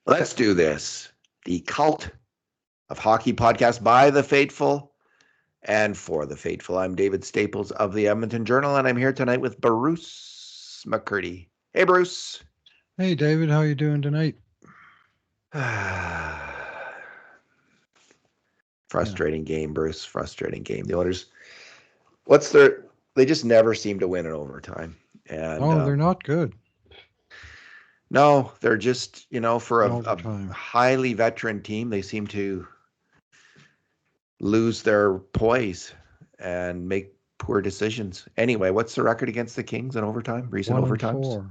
Let's do this. The Cult of Hockey podcast by the faithful and for the faithful. I'm David Staples of the Edmonton Journal, and I'm here tonight with Bruce McCurdy. Hey, Bruce. Hey, David. How you doing tonight? Frustrating game, Bruce. Frustrating game. The Oilers, they just never seem to win in overtime. And they're not good. No, they're just, for a highly veteran team, they seem to lose their poise and make poor decisions. Anyway, what's the record against the Kings in overtime? Recent overtimes? 1-4.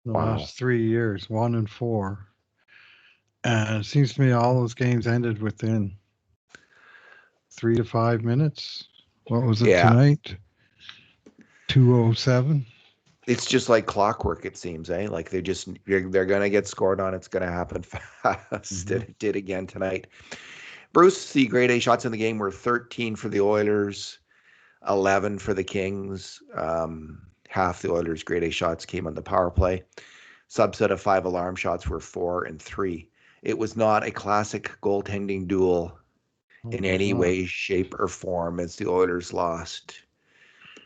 The last 3 years, 1-4. And it seems to me all those games ended within 3 to 5 minutes. What was it tonight? 2:07. It's just like clockwork, it seems, eh? Like they're going to get scored on. It's going to happen fast. It did again tonight. Bruce, the grade A shots in the game were 13 for the Oilers, 11 for the Kings. Half the Oilers' grade A shots came on the power play. Subset of 5 alarm shots were 4 and 3. It was not a classic goaltending duel in any way, shape, or form as the Oilers lost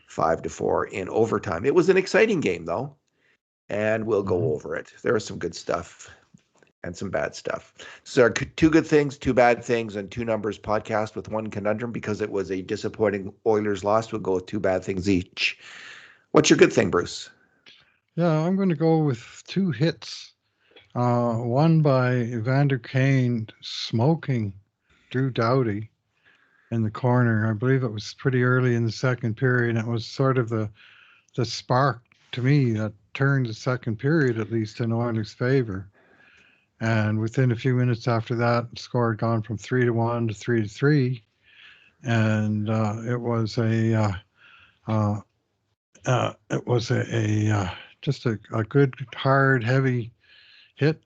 5-4 in overtime. It was an exciting game, though, and we'll go over it. There was some good stuff and some bad stuff. So 2 good things, 2 bad things, and 2 numbers podcast with 1 conundrum because it was a disappointing Oilers loss. We'll go with 2 bad things each. What's your good thing, Bruce? Yeah, I'm going to go with 2 hits. One by Evander Kane smoking Drew Doughty in the corner. I believe it was pretty early in the second period. It was sort of the spark to me that turned the second period, at least in Oilers' favor. And within a few minutes after that, the score had gone from 3-1 to 3-3, and it was just a good, hard, heavy hit.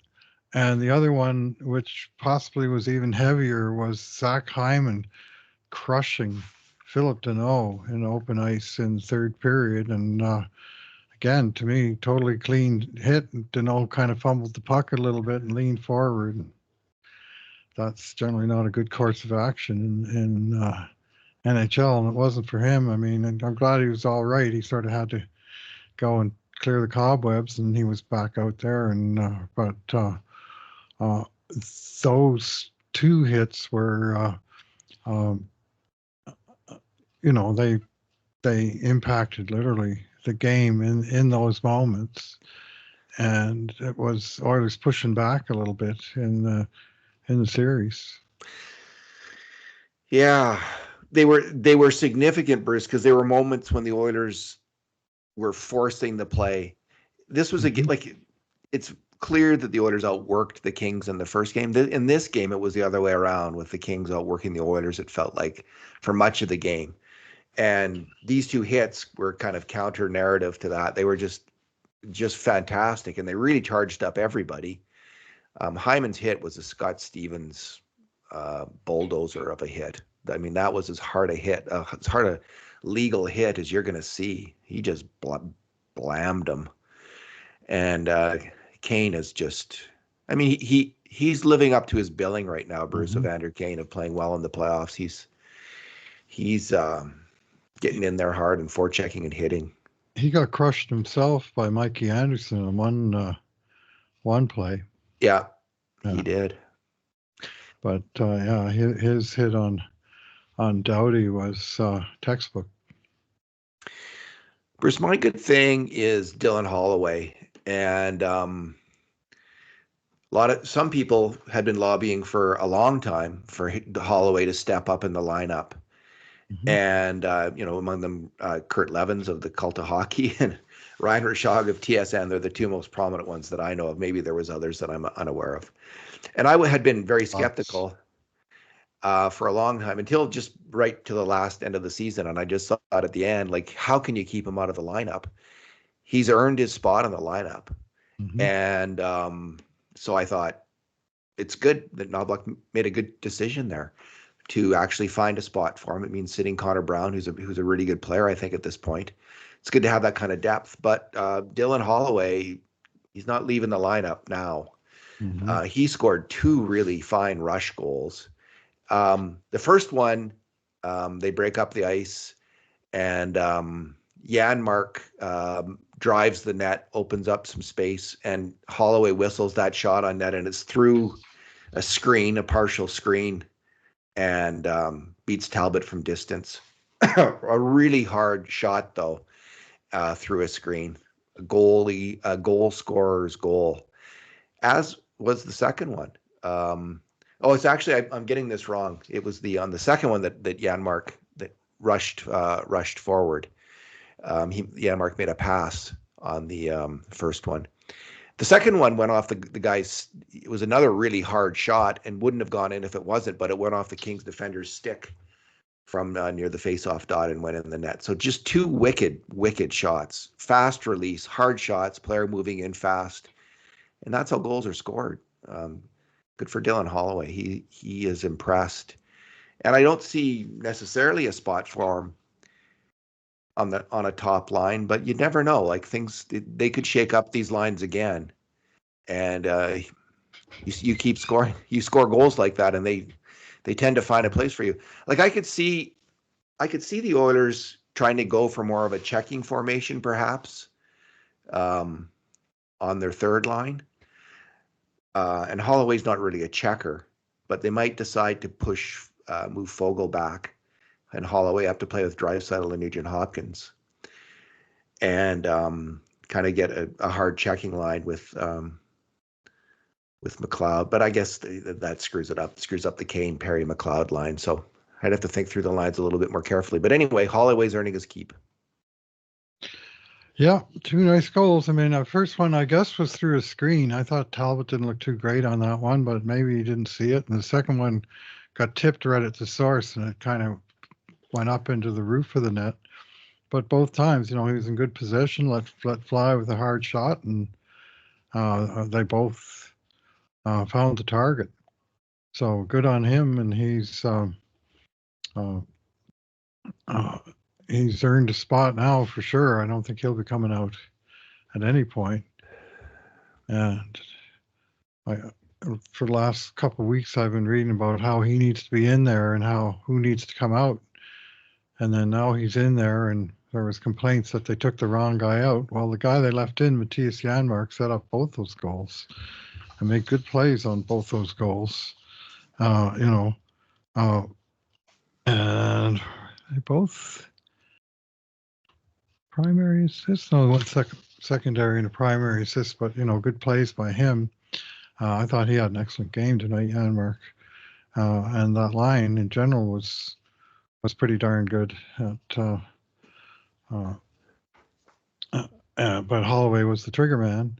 And the other one, which possibly was even heavier, was Zach Hyman crushing Philip Deneau in open ice in the third period. And again, to me, totally clean hit. Deneau kind of fumbled the puck a little bit and leaned forward. And that's generally not a good course of action in NHL, and it wasn't for him. I mean, I'm glad he was all right. He sort of had to go and clear the cobwebs, and he was back out there. And those 2 hits were, they impacted literally the game in those moments, and it was Oilers pushing back a little bit in the series. Yeah, they were significant, Bruce, because there were moments when the Oilers were forcing the play. This was it's clear that the Oilers outworked the Kings in the first game. In this game, it was the other way around, with the Kings outworking the Oilers, it felt like, for much of the game. And these 2 hits were kind of counter narrative to that. They were just fantastic, and they really charged up everybody. Hyman's hit was a Scott Stevens bulldozer of a hit. I mean, that was as hard a legal hit as you're going to see. He just blammed him. And Kane is just, I mean, he's living up to his billing right now, Bruce, Evander Kane, of playing well in the playoffs. He's getting in there hard and forechecking and hitting. He got crushed himself by Mikey Anderson in one play. Yeah, he did. But his hit on Doughty was textbook. Bruce, my good thing is Dylan Holloway, and some people had been lobbying for a long time for Holloway to step up in the lineup. And among them, Kurt Levins of the Cult of Hockey and Ryan Rashog of TSN. They're the 2 most prominent ones that I know of. Maybe there was others that I'm unaware of. And I had been very skeptical for a long time, until just right to the last end of the season. And I just thought at the end, like, how can you keep him out of the lineup? He's earned his spot in the lineup. And so I thought it's good that Knobloch made a good decision there to actually find a spot for him. It means sitting Connor Brown, who's a really good player, I think, at this point. It's good to have that kind of depth. But Dylan Holloway, he's not leaving the lineup now. Mhm. He scored 2 really fine rush goals. The first one, they break up the ice, and Yanmar drives the net, opens up some space, and Holloway whistles that shot on net, and it's through a screen, a partial screen, and beats Talbot from distance. A really hard shot, though, through a screen. A goal scorer's goal, as was the second one. It's actually I'm getting this wrong. It was on the second one that Yanmar that rushed forward. Yanmar made a pass on the first one. The second one went off the guy's. It was another really hard shot and wouldn't have gone in if it wasn't, but it went off the Kings defender's stick from near the face-off dot and went in the net. So just 2 wicked shots. Fast release, hard shots, player moving in fast, and that's how goals are scored. Good for Dylan Holloway. He is impressed, and I don't see necessarily a spot for him on a top line, but you never know. Like they could shake up these lines again, and you keep scoring. You score goals like that, and they tend to find a place for you. Like I could see the Oilers trying to go for more of a checking formation, perhaps, on their third line. And Holloway's not really a checker, but they might decide to move Fogle back, and Holloway have to play with Draisaitl and Nugent Hopkins, and kind of get a hard checking line with McLeod. But I guess that screws it up. Screws up the Kane, Perry, McLeod line. So I'd have to think through the lines a little bit more carefully. But anyway, Holloway's earning his keep. Yeah, 2 nice goals. I mean, the first one, I guess, was through a screen. I thought Talbot didn't look too great on that one, but maybe he didn't see it. And the second one got tipped right at the source, and it kind of went up into the roof of the net. But both times, he was in good position, let fly with a hard shot, and they both found the target. So good on him, and he's earned a spot now for sure. I don't think he'll be coming out at any point. And for the last couple of weeks, I've been reading about how he needs to be in there and who needs to come out. And then now he's in there, and there was complaints that they took the wrong guy out. Well, the guy they left in, Matthias Janmark, set up both those goals and made good plays on both those goals. And they both primary assists. No, one secondary and a primary assist, but good plays by him. I thought he had an excellent game tonight, Janmark, and that line in general was pretty darn good. But Holloway was the trigger man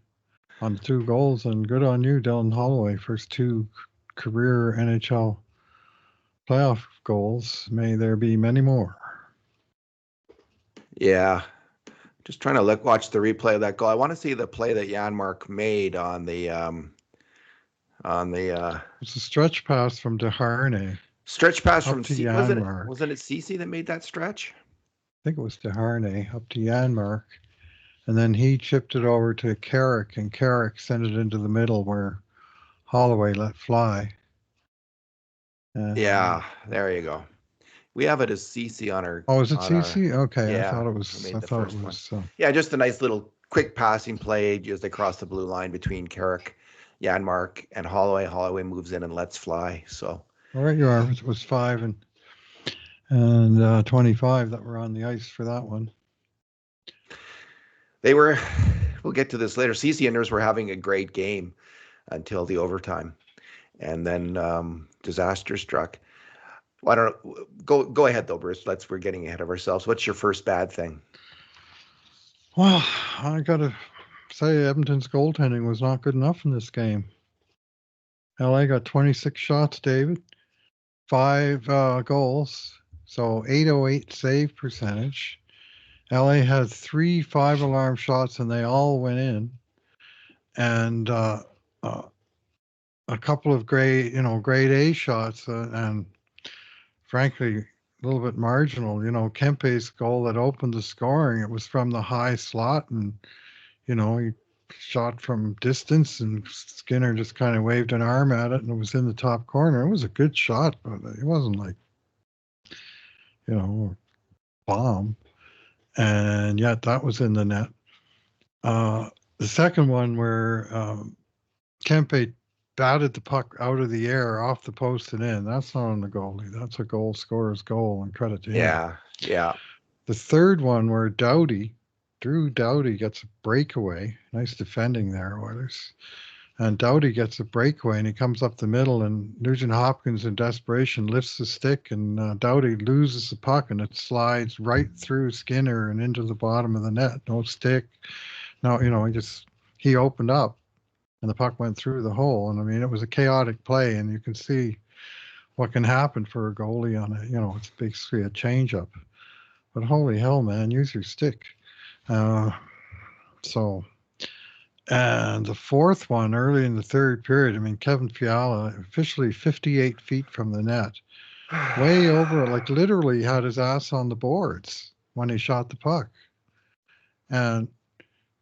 on the 2 goals, and good on you, Dylan Holloway. First 2 career NHL playoff goals. May there be many more. Yeah. Just trying to watch the replay of that goal. I want to see the play that Janmark made on the It's a stretch pass from DeHarnay. stretch pass up from to Janmark. Yanmar. Wasn't it Ceci that made that stretch? I think it was DeHarnay up to Yanmark. And then he chipped it over to Carrick, and Carrick sent it into the middle where Holloway let fly. Yeah, there you go. We have it as Ceci on our. Oh, is it Ceci? Okay, yeah, I thought it was. Yeah, just a nice little quick passing play just across the blue line between Carrick, Janmark, and Holloway. Holloway moves in and lets fly. So. All right, you are. It was 5 and 25 that were on the ice for that one. We'll get to this later. Ceci and Nurse were having a great game until the overtime, and then disaster struck. Well, I don't know. Go ahead though, Bruce. We're getting ahead of ourselves. What's your first bad thing? Well, I gotta say Edmonton's goaltending was not good enough in this game. LA got 26 shots, David, 5 goals, so 808 save percentage. LA had 3 5-alarm shots, and they all went in, and a couple of grade A shots, and frankly, a little bit marginal. Kempe's goal that opened the scoring, it was from the high slot, and he shot from distance, and Skinner just kind of waved an arm at it, and it was in the top corner. It was a good shot, but it wasn't like, a bomb. And yet that was in the net. The second one where Kempe batted the puck out of the air off the post and in. That's not on the goalie. That's a goal scorer's goal, and credit to him. Yeah. The third one where Drew Doughty gets a breakaway. Nice defending there, Oilers. And Doughty gets a breakaway, and he comes up the middle, and Nugent Hopkins in desperation lifts the stick, and Doughty loses the puck, and it slides right through Skinner and into the bottom of the net. No stick. No, he opened up, and the puck went through the hole. And I mean, it was a chaotic play, and you can see what can happen for a goalie on it. It's basically a changeup. But holy hell, man, use your stick. And the fourth one, early in the third period, I mean, Kevin Fiala, officially 58 feet from the net, way over, like literally had his ass on the boards when he shot the puck. And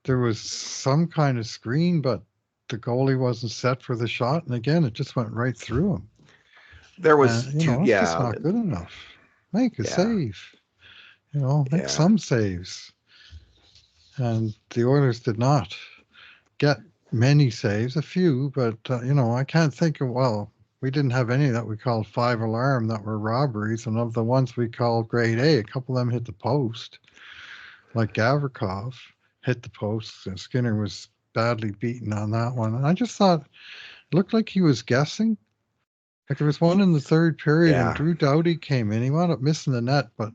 there was some kind of screen, but the goalie wasn't set for the shot. And again, it just went right through him. There was it's just not good enough. Make a save. Make some saves. And the Oilers did not get many saves, a few, but, I can't think of, we didn't have any that we called 5-alarm that were robberies. And of the ones we called grade A, a couple of them hit the post, like Gavrikov hit the post, and Skinner was badly beaten on that one. And I just thought it looked like he was guessing. Like there was one in the third period, and Drew Doughty came in. He wound up missing the net, but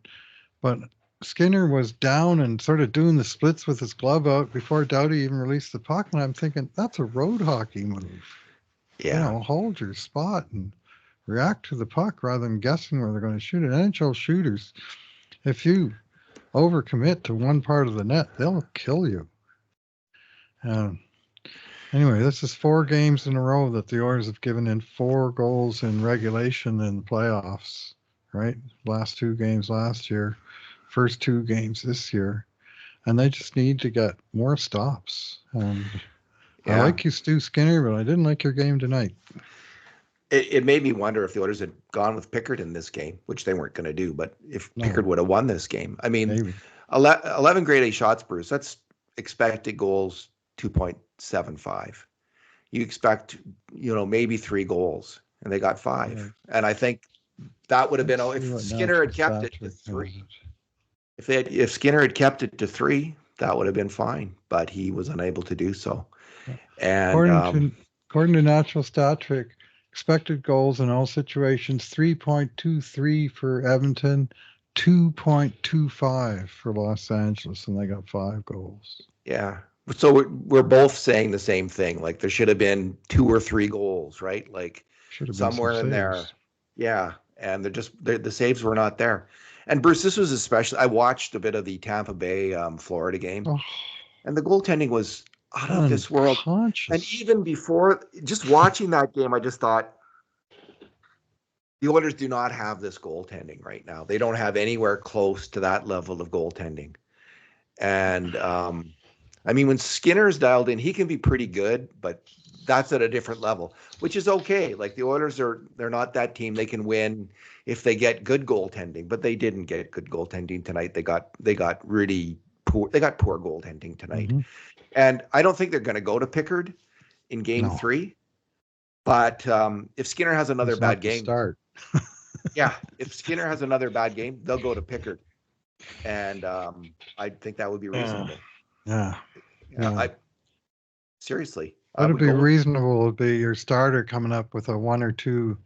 Skinner was down and sort of doing the splits with his glove out before Doughty even released the puck. And I'm thinking, that's a road hockey move. Yeah. Hold your spot and react to the puck rather than guessing where they're going to shoot it. NHL shooters, if you overcommit to one part of the net, they'll kill you. Anyway, this is 4 games in a row that the Oilers have given in 4 goals in regulation in the playoffs, right? Last 2 games last year. First 2 games this year, and they just need to get more stops. And I like you, Stu Skinner, but I didn't like your game tonight. It made me wonder if the Oilers had gone with Pickard in this game, which they weren't going to do, but if Pickard would have won this game. I mean, maybe. 11 grade A shots, Bruce, that's expected goals 2.75. You expect, maybe 3 goals, and they got 5. Yeah. And I think that would have been, if Skinner had kept it to 3. If Skinner had kept it to 3, that would have been fine, but he was unable to do so. And according to Natural Stat Trick, expected goals in all situations 3.23 for Edmonton, 2.25 for Los Angeles, and they got 5 goals. Yeah. So we're both saying the same thing. Like there should have been 2 or 3 goals, right? Like somewhere in there. Yeah. And the saves were not there. And Bruce, this was especially, I watched a bit of the Tampa Bay, Florida game, and the goaltending was out of this world. And even before, just watching that game, I just thought the Oilers do not have this goaltending right now. They don't have anywhere close to that level of goaltending. And I mean, when Skinner's dialed in, he can be pretty good, but that's at a different level, which is okay. Like the Oilers they're not that team. They can win if they get good goaltending, but they didn't get good goaltending tonight. They got really poor. They got poor goaltending tonight. Mm-hmm. And I don't think they're going to go to Pickard in game 3. But if Skinner has another bad game, if Skinner has another bad game, they'll go to Pickard. And I think that would be reasonable. Yeah. Seriously. That'd be reasonable to be your starter coming up with a 1 or 2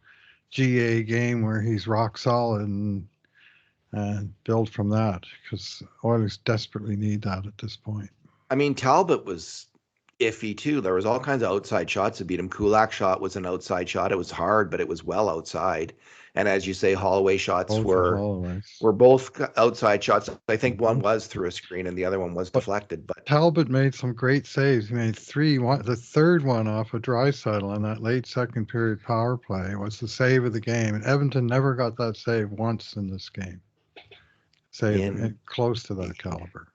GA game where he's rock solid and build from that, because Oilers desperately need that at this point. I mean, Talbot was iffy too. There was all kinds of outside shots that beat him. Kulak's shot was an outside shot. It was hard, but it was well outside. And as you say, Holloway shots were both outside shots. I think one was through a screen and the other one was deflected. But Talbot made some great saves. He made 3. The third one off of Draisaitl on that late second period power play was the save of the game. And Edmonton never got that save once in this game. Save close to that caliber.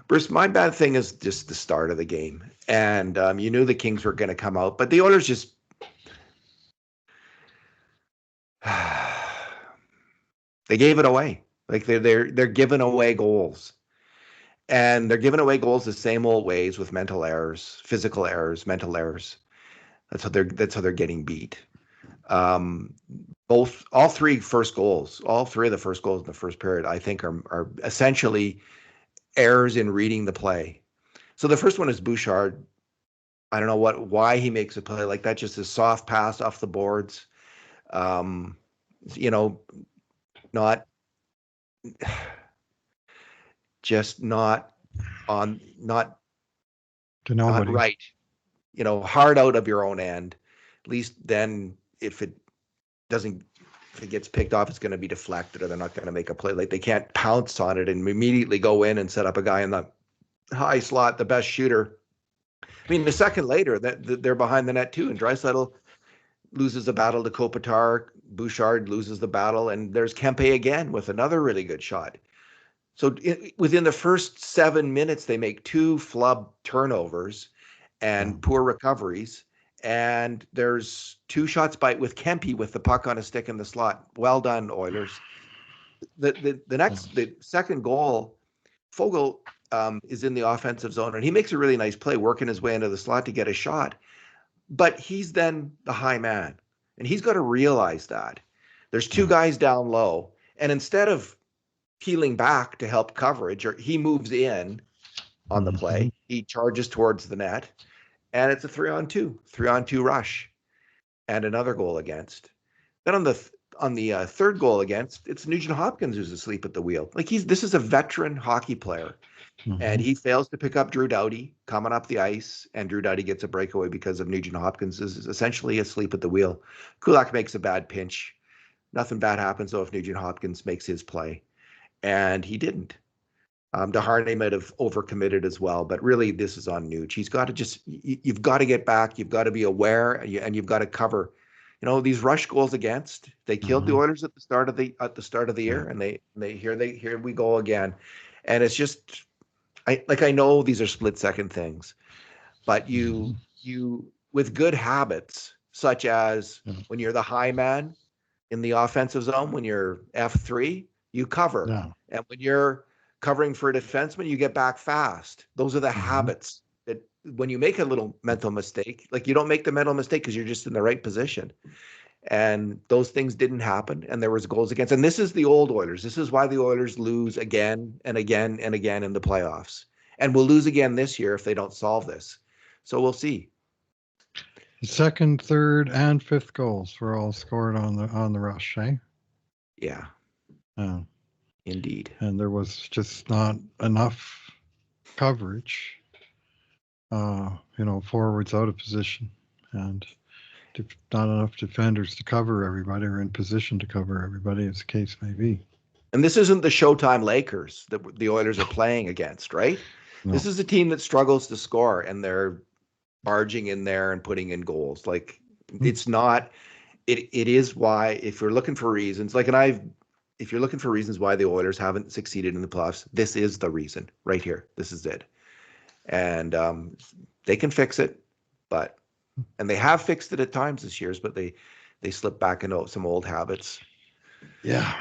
Bruce, my bad thing is just the start of the game. And you knew the Kings were going to come out, but the Oilers just they gave it away. Like they're giving away goals. And they're giving away goals the same old ways with mental errors, physical errors, mental errors. That's how they're getting beat. All three of the first goals in the first period, I think, are essentially errors in reading the play. So the first one is Bouchard. I don't know why he makes a play like that. Just a soft pass off the boards. You know, not just not on, not right. You know, hard out of your own end. At least then, if it gets picked off, it's going to be deflected, or they're not going to make a play. Like, they can't pounce on it and immediately go in and set up a guy in the high slot, the best shooter. I mean, a second later, that they're behind the net too, and Draisaitl loses the battle to Kopitar. Bouchard loses the battle, and there's Kempe again with another really good shot. So within the first 7 minutes, they make two flub turnovers and poor recoveries. And there's two shots with Kempe with the puck on a stick in the slot. Well done, Oilers. The second goal, Foegele is in the offensive zone, and he makes a really nice play, working his way into the slot to get a shot. But he's then the high man, and he's got to realize that. There's two guys down low, and instead of peeling back to help coverage, or he moves in on the play, he charges towards the net, and it's a 3-on-2 rush, and another goal against. Then on the third goal against, it's Nugent Hopkins who's asleep at the wheel. Like, this is a veteran hockey player, and he fails to pick up Drew Doughty coming up the ice, and Drew Doughty gets a breakaway because of Nugent Hopkins is essentially asleep at the wheel. Kulak makes a bad pinch. Nothing bad happens though if Nugent Hopkins makes his play, and he didn't. DeHarnay might have overcommitted as well, but really this is on Nuge. He's got to you've got to get back. You've got to be aware, and you've got to cover. You know, these rush goals against, they killed the Oilers at the start of the year, and here we go again. And it's just, I know these are split second things, but you with good habits, such as when you're the high man in the offensive zone, when you're F3, you cover. And when you're covering for a defenseman, you get back fast. Those are the habits that when you make a little mental mistake, like, you don't make the mental mistake because you're just in the right position. And those things didn't happen, and there was goals against. And this is the old Oilers. This is why the Oilers lose again and again and again in the playoffs, and will lose again this year if they don't solve this. So we'll see. The second, third, and fifth goals were all scored on the rush, eh? Yeah. Indeed. And there was just not enough coverage, forwards out of position, and not enough defenders to cover everybody, or in position to cover everybody, as the case may be. And this isn't the Showtime Lakers that the Oilers are playing against, right? No. This is a team that struggles to score, and they're barging in there and putting in goals. Like, it's not. It is why, if you're looking for reasons, if you're looking for reasons why the Oilers haven't succeeded in the playoffs, this is the reason right here. This is it. And they can fix it, and they have fixed it at times this year, but they slip back into some old habits. Yeah.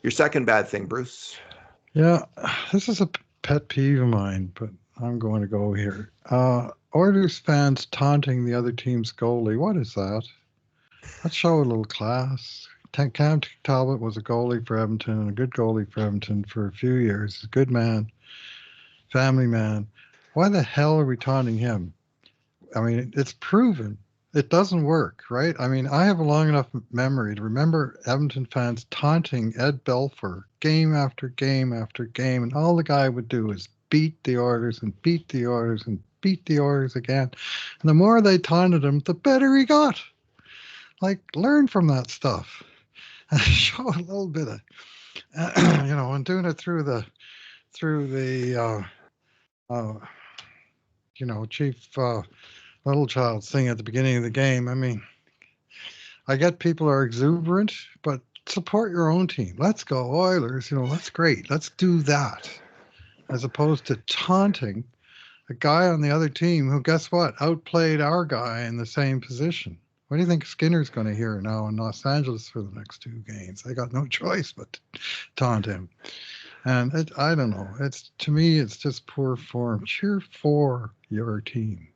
Your second bad thing, Bruce? Yeah, this is a pet peeve of mine, but I'm going to go here. Oilers fans taunting the other team's goalie. What is that? Let's show a little class. Cam Talbot was a goalie for Edmonton, and a good goalie for Edmonton for a few years. He's a good man, family man. Why the hell are we taunting him? I mean, it's proven it doesn't work, right? I mean, I have a long enough memory to remember Edmonton fans taunting Ed Belfour game after game after game, and all the guy would do is beat the Oilers and beat the Oilers and beat the Oilers again. And the more they taunted him, the better he got. Like, learn from that stuff. Show a little bit of, and doing it through the Chief Littlechild's thing at the beginning of the game. I mean, I get people are exuberant, but support your own team. Let's go Oilers. That's great. Let's do that. as opposed to taunting a guy on the other team who, guess what, outplayed our guy in the same position. What do you think Skinner's going to hear now in Los Angeles for the next 2 games? They got no choice but to taunt him. And I don't know. To me, it's just poor form. Cheer for your team.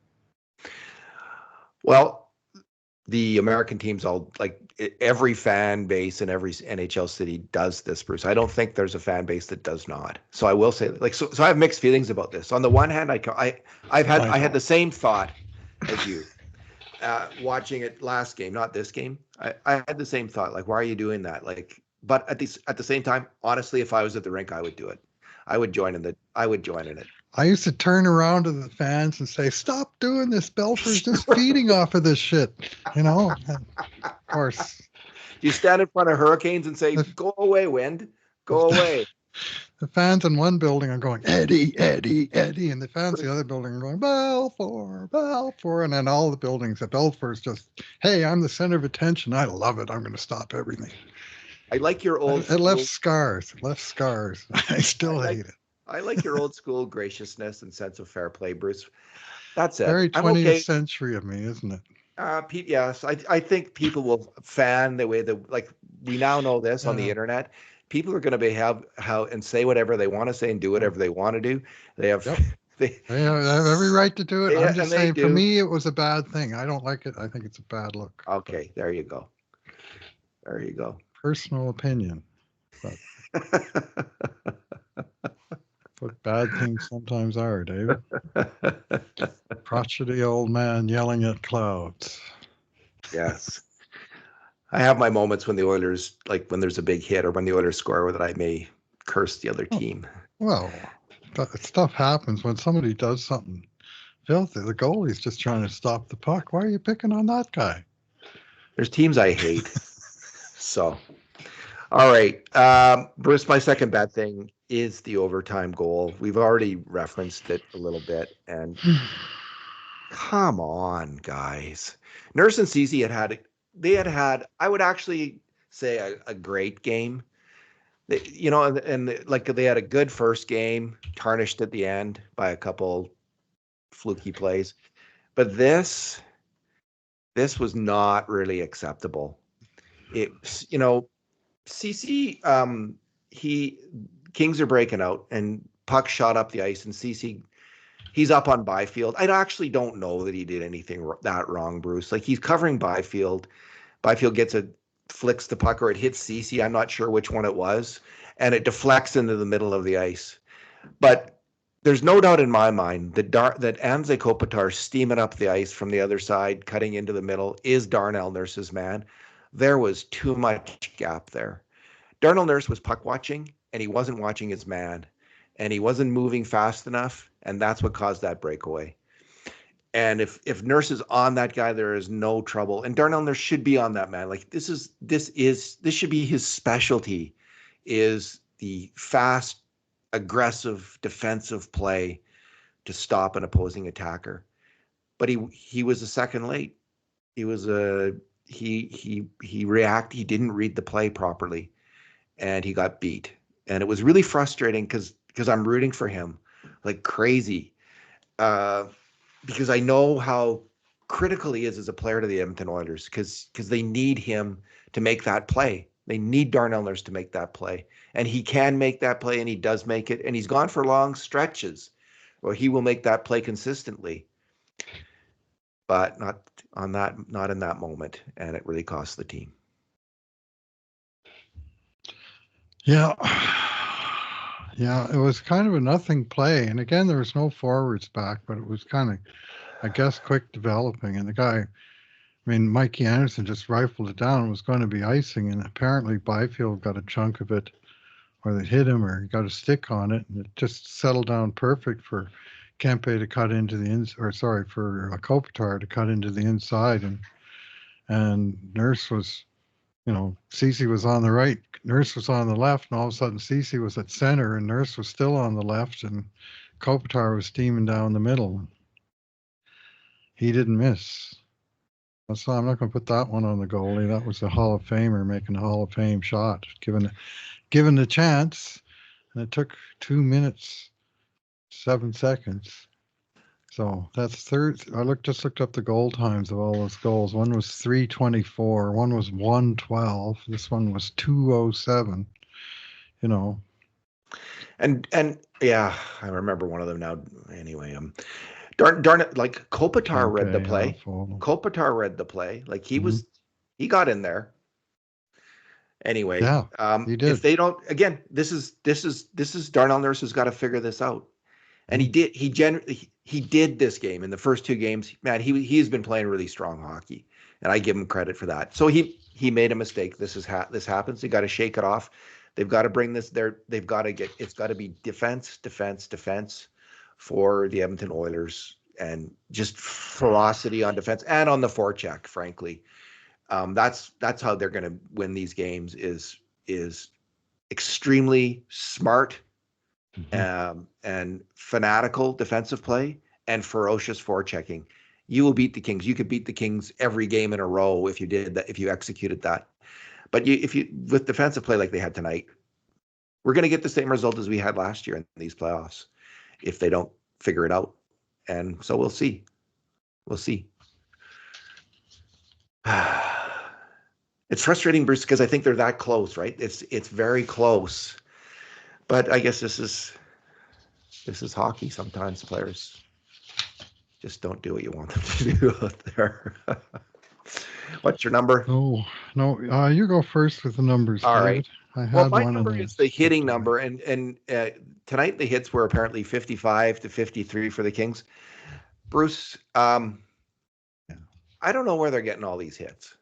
Well, the American teams all like every fan base in every NHL city does this, Bruce. I don't think there's a fan base that does not. So I will say, like, so I have mixed feelings about this. On the one hand, I had the same thought as you watching it last game, not this game. I had the same thought, like, why are you doing that? Like, but at the same time, honestly, if I was at the rink, I would do it. I would join in it. I used to turn around to the fans and say, "Stop doing this. Belford's just feeding off of this shit." And of course. You stand in front of hurricanes and say, "Go away, wind. Go away." The fans in one building are going, "Eddie, Eddie, Eddie," and the fans in the other building are going, "Balfour, Balfour," and then all the buildings at Belfour's just, "Hey, I'm the center of attention. I love it. I'm going to stop everything." I like your old. It left scars. I still hate it. I like your old school graciousness and sense of fair play, Bruce. That's it. Very 20th century of me, isn't it? Pete, yes. I think people will fan the way that, like, we now know this on the internet. People are going to behave and say whatever they want to say and do whatever they want to do. They have they have every right to do it. I'm just saying, for me, it was a bad thing. I don't like it. I think it's a bad look. Okay, there you go. There you go. Personal opinion. What bad things sometimes are, David. Crotchety old man yelling at clouds. Yes. I have my moments when the Oilers, like when there's a big hit or when the Oilers score, that I may curse the other team. Well, stuff happens when somebody does something filthy. The goalie's just trying to stop the puck. Why are you picking on that guy? There's teams I hate. So, all right. Bruce, my second bad thing is the overtime goal. We've already referenced it a little bit, and come on, guys. Nurse and Ceci had I would actually say a great game. And like they had a good first game, tarnished at the end by a couple fluky plays. But this was not really acceptable. Ceci, Kings are breaking out and puck shot up the ice, and Ceci, he's up on Byfield. I actually don't know that he did anything that wrong, Bruce. Like, he's covering Byfield. Byfield flicks the puck, or it hits Ceci. I'm not sure which one it was, and it deflects into the middle of the ice. But there's no doubt in my mind that Anze Kopitar steaming up the ice from the other side, cutting into the middle, is Darnell Nurse's man. There was too much gap there. Darnell Nurse was puck watching, and he wasn't watching his man, and he wasn't moving fast enough, and that's what caused that breakaway. And if Nurse is on that guy, there is no trouble. And Darnell Nurse should be on that man. Like, this should be his specialty, is the fast, aggressive, defensive play to stop an opposing attacker. But he was a second late. He was he didn't read the play properly, and he got beat. And it was really frustrating because I'm rooting for him like crazy. Because I know how critical he is as a player to the Edmonton Oilers, because they need him to make that play. They need Darnell Nurse to make that play. And he can make that play, and he does make it. And he's gone for long stretches where he will make that play consistently. But not in that moment. And it really cost the team. Yeah. Yeah, it was kind of a nothing play. And again, there was no forwards back, but it was kind of, I guess, quick developing. And the guy, Mikey Anderson just rifled it down. It was going to be icing. And apparently Byfield got a chunk of it, or they hit him, or he got a stick on it. And it just settled down perfect for Kempe to cut into the for Kopitar to cut into the inside. And Nurse was, Ceci was on the right, Nurse was on the left, and all of a sudden Ceci was at center, and Nurse was still on the left, and Kopitar was steaming down the middle. He didn't miss. So I'm not going to put that one on the goalie. That was a Hall of Famer making a Hall of Fame shot, given the chance, and it took 2 minutes 7 seconds. So that's third. Just looked up the goal times of all those goals. One was 3:24. One was 1:12. This one was 2:07. You know. And yeah, I remember one of them now. Anyway, darn it, like Kopitar read the play. Kopitar read the play. Like he got in there. Anyway, yeah, he did. If they don't, again, this is Darnell Nurse has got to figure this out. And he did. He did this game in the first 2 games. Man, he's been playing really strong hockey, and I give him credit for that. So he made a mistake. This happens. They got to shake it off. They've got to bring this there. They've got to get. It's got to be defense for the Edmonton Oilers, and just ferocity on defense and on the forecheck. Frankly, that's how they're going to win these games. Is extremely smart. And fanatical defensive play and ferocious forechecking. You will beat the Kings. You could beat the Kings every game in a row if you did that, if you executed that. But with defensive play like they had tonight, we're going to get the same result as we had last year in these playoffs if they don't figure it out. And so we'll see. We'll see. It's frustrating, Bruce, because I think they're that close, right? It's very close. But I guess this is hockey. Sometimes players just don't do what you want them to do out there. What's your number? No. You go first with the numbers. All David. right. Well, my number is the hitting number, and tonight the hits were apparently 55 to 53 for the Kings. Bruce, I don't know where they're getting all these hits.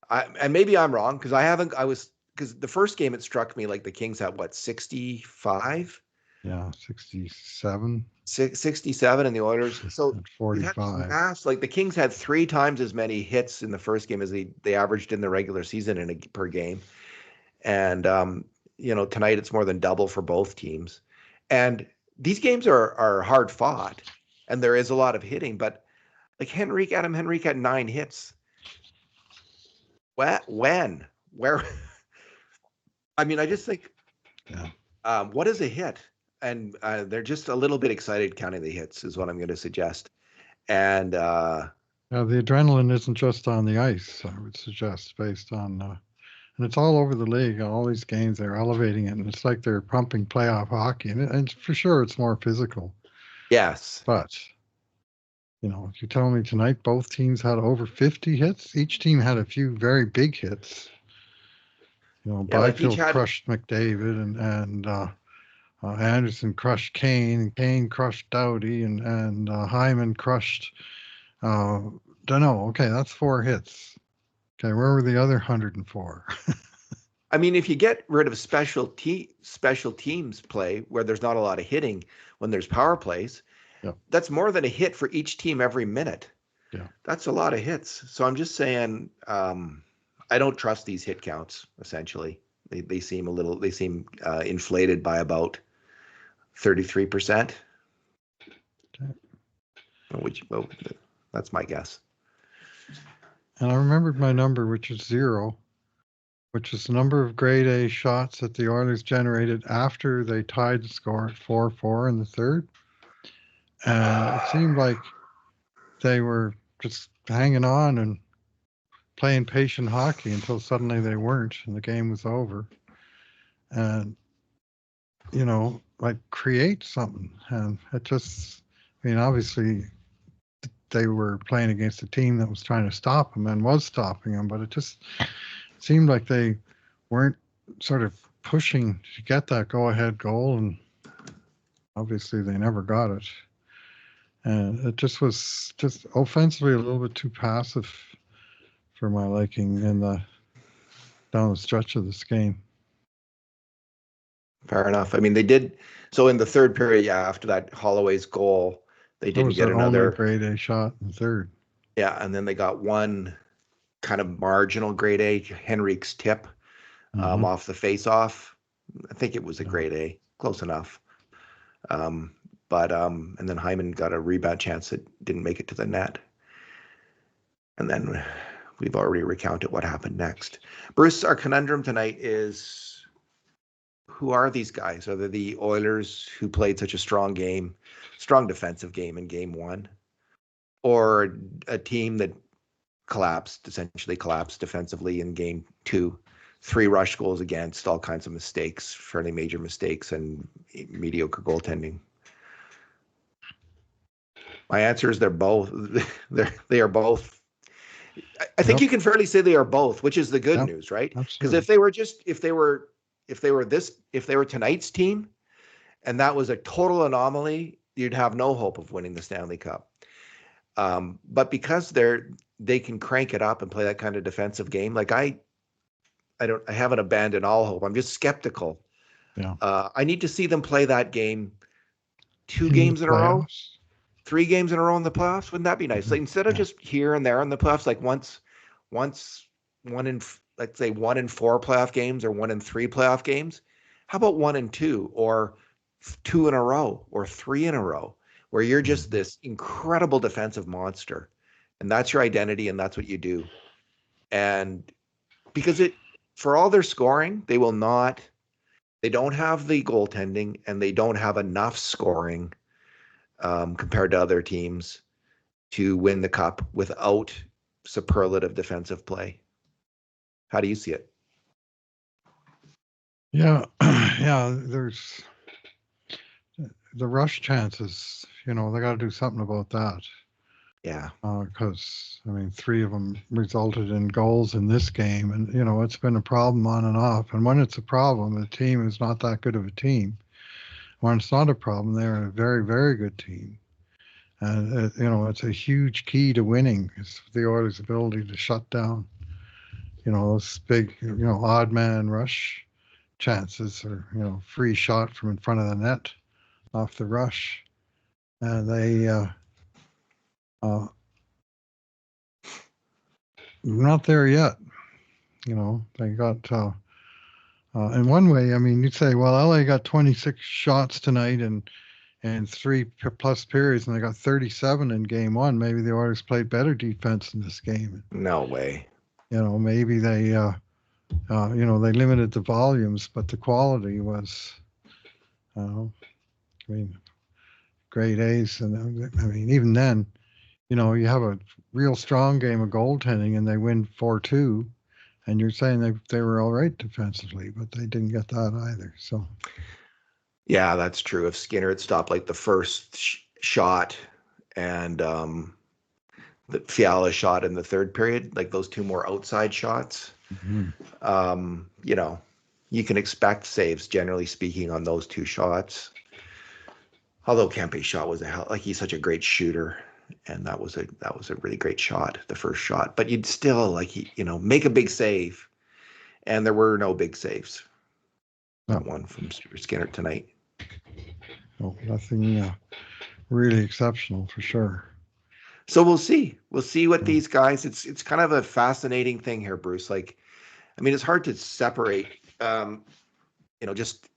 And maybe I'm wrong because the first game it struck me like the Kings had 65? Yeah, 67. 67 and the Oilers. So 45. Like the Kings had 3 times as many hits in the first game as they averaged in the regular season per game. And tonight it's more than double for both teams. And these games are hard fought, and there is a lot of hitting, but like Adam Henrique had 9 hits. When? Where? I mean, I just think, what is a hit? And they're just a little bit excited counting the hits is what I'm going to suggest. And the adrenaline isn't just on the ice, I would suggest, based on, and it's all over the league. All these games, they're elevating it, and it's like they're pumping playoff hockey. And for sure, it's more physical. Yes. But, if you tell me tonight both teams had over 50 hits, each team had a few very big hits. Byfield crushed McDavid, and Anderson crushed Kane, and Kane crushed Doughty, and Hyman crushed. Don't know. Okay, that's 4 hits. Okay, where were the other 104? I mean, if you get rid of special teams play where there's not a lot of hitting when there's power plays, that's more than a hit for each team every minute. Yeah, that's a lot of hits. So I'm just saying, I don't trust these hit counts. Essentially, they seem inflated by about 33%. Okay. That's my guess. And I remembered my number, which is 0, which is the number of grade A shots that the Oilers generated after they tied the score at 4-4 in the third. It seemed like they were just hanging on and playing patient hockey until suddenly they weren't, and the game was over. And, create something. And it just, obviously they were playing against a team that was trying to stop them and was stopping them, but it just seemed like they weren't sort of pushing to get that go-ahead goal, and obviously they never got it. And it just was offensively a little bit too passive for my liking down the stretch of this game. Fair enough. I mean, they did. So in the third period, after that Holloway's goal, they didn't get another grade A shot in third. Yeah, and then they got one kind of marginal grade A, Henrique's tip off the face-off. I think it was a grade A, close enough. But and then Hyman got a rebound chance that didn't make it to the net. And then we've already recounted what happened next. Bruce, our conundrum tonight is who are these guys? Are they the Oilers who played such a strong defensive game in game one, or a team that essentially collapsed defensively in game two? 3 rush goals against, all kinds of mistakes, fairly major mistakes, and mediocre goaltending. My answer is they're both. They are both. I think you can fairly say they are both, which is the good news, right? Because if they were tonight's team, and that was a total anomaly, you'd have no hope of winning the Stanley Cup. But because they can crank it up and play that kind of defensive game, like I haven't abandoned all hope. I'm just skeptical. Yeah. I need to see them play that game 2 games in a row, 3 games in a row in the playoffs. Wouldn't that be nice? Like, instead of just here and there in the playoffs, like once 1 in, let's say 1 in 4 playoff games or 1 in 3 playoff games. How about 1 in 2 or 2 in a row or 3 in a row, where you're just this incredible defensive monster, and that's your identity and that's what you do. And because for all their scoring, they don't have the goaltending, and they don't have enough scoring compared to other teams to win the cup without superlative defensive play. How do you see it? Yeah, there's the rush chances. They got to do something about that. Yeah. Because 3 of them resulted in goals in this game, and it's been a problem on and off. And when it's a problem, the team is not that good of a team. When it's not a problem, they're a very, very good team. And it's a huge key to winning is the Oilers' ability to shut down, those big, odd man rush chances, or free shot from in front of the net off the rush, and they not there yet. They got in one way. You'd say, well, LA got 26 shots tonight and 3 plus periods, and they got 37 in game one. Maybe the Oilers played better defense in this game. No way. Maybe they they limited the volumes, but the quality was, grade A's. And even then, you have a real strong game of goaltending and they win 4-2, and you're saying they were all right defensively, but they didn't get that either. So, yeah, that's true. If Skinner had stopped like the first shot and the Fiala shot in the third period, like those 2 more outside shots, you can expect saves, generally speaking, on those 2 shots. Although Kempe's shot was he's such a great shooter, and that was a really great shot, the first shot. But you'd still make a big save, and there were no big saves. Not one from Skinner tonight. Oh, nothing really exceptional for sure. So we'll see. We'll see what these guys. It's kind of a fascinating thing here, Bruce. Like, it's hard to separate, just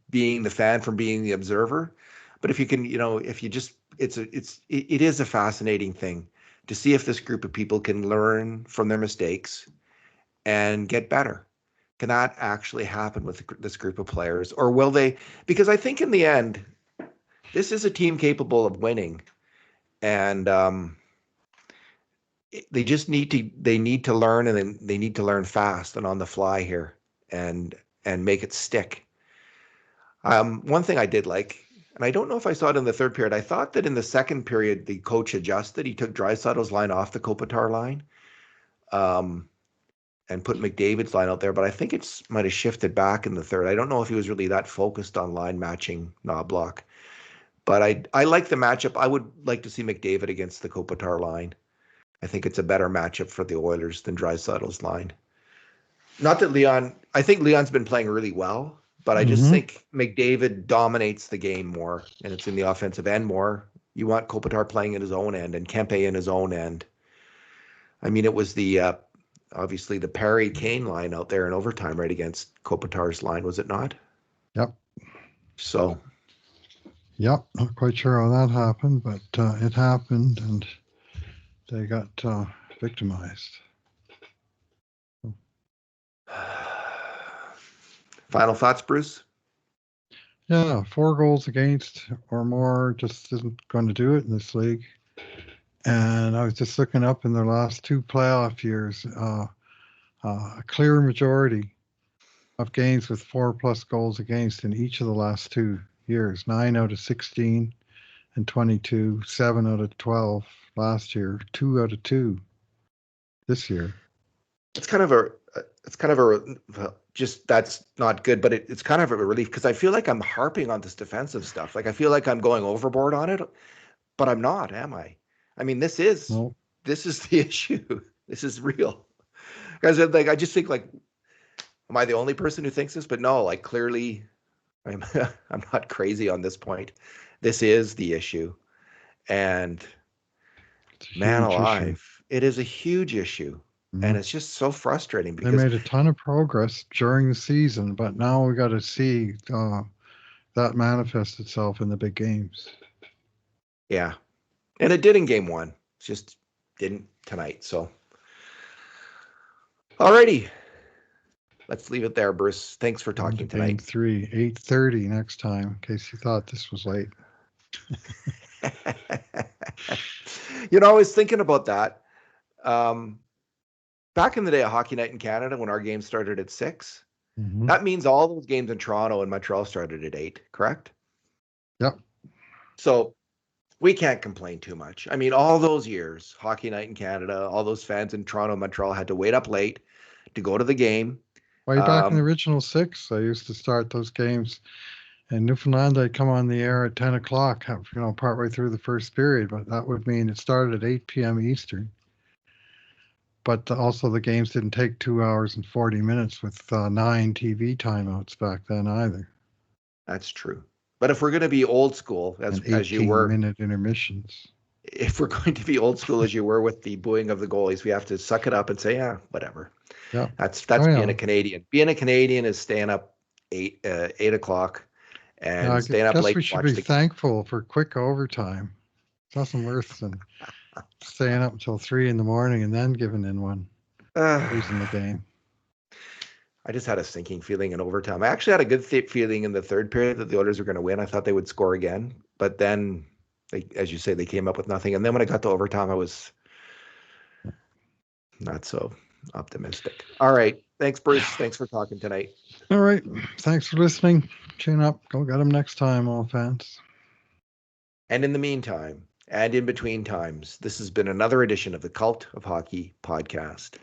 being the fan from being the observer. But if you can, if you just, it is a fascinating thing to see if this group of people can learn from their mistakes and get better. Can that actually happen with this group of players, or will they? Because I think in the end, this is a team capable of winning, and they just need to learn, and then they need to learn fast and on the fly here, and make it stick. One thing I did like, and I don't know if I saw it in the third period, I thought that in the second period the coach adjusted. He took Draisaitl's line off the Kopitar line, and put McDavid's line out there, but I think it might have shifted back in the third. I don't know if he was really that focused on line matching Knoblauch, but I like the matchup. I would like to see McDavid against the Kopitar line. I think it's a better matchup for the Oilers than Draisaitl's line. Not that I think Leon's been playing really well, but I just think McDavid dominates the game more, and it's in the offensive end more. You want Kopitar playing in his own end and Kempe in his own end. It was obviously the Perry Kane line out there in overtime right against Kopitar's line, was it not? Yep. So. Yep, not quite sure how that happened, but it happened, and they got victimized. Final thoughts, Bruce? Yeah, 4 goals against or more just isn't going to do it in this league. And I was just looking up in their last 2 playoff years, a clear majority of games with 4+ goals against in each of the last 2 years. 9 out of 16 and 22, 7 out of 12 last year, 2 out of 2 this year. It's kind of just that's not good, but it's kind of a relief because I feel like I'm harping on this defensive stuff. Like I feel like I'm going overboard on it, but I'm not, am I? I mean, this is the issue. This is real. Guys, like I just think like, am I the only person who thinks this? But no, like clearly, I'm I'm not crazy on this point. This is the issue, and man alive, it is a huge issue. And it's just so frustrating because they made a ton of progress during the season, but now we got to see that manifest itself in the big games. Yeah, and it did in game 1. It just didn't tonight. So, alrighty, let's leave it there, Bruce. Thanks for talking tonight. Game 3, 8:30 next time, in case you thought this was late. I was thinking about that. Back in the day of Hockey Night in Canada, when our game started at 6, that means all those games in Toronto and Montreal started at 8, correct? Yep. So we can't complain too much. I mean, all those years, Hockey Night in Canada, all those fans in Toronto and Montreal had to wait up late to go to the game. Way back in the original 6, I used to start those games in Newfoundland. I'd come on the air at 10 o'clock, partway through the first period, but that would mean it started at 8 p.m. Eastern. But also the games didn't take 2 hours and 40 minutes with 9 TV timeouts back then either. That's true. But if we're going to be old school, as you were, 18-minute intermissions. If we're going to be old school as you were with the booing of the goalies, we have to suck it up and say, yeah, whatever. Yeah, that's being a Canadian. Being a Canadian is staying up 8 o'clock and staying up late. We should be thankful for quick overtime. It's nothing worse than staying up until 3 a.m. and then giving in one, losing the game. I just had a sinking feeling in overtime. I actually had a good feeling in the third period that the Oilers were going to win. I thought they would score again, but then, as you say, they came up with nothing. And then when I got to overtime, I was not so optimistic. All right. Thanks, Bruce. Thanks for talking tonight. All right. Thanks for listening. Tune up. Go get them next time, all fans. And in the meantime, and in between times, this has been another edition of the Cult of Hockey podcast.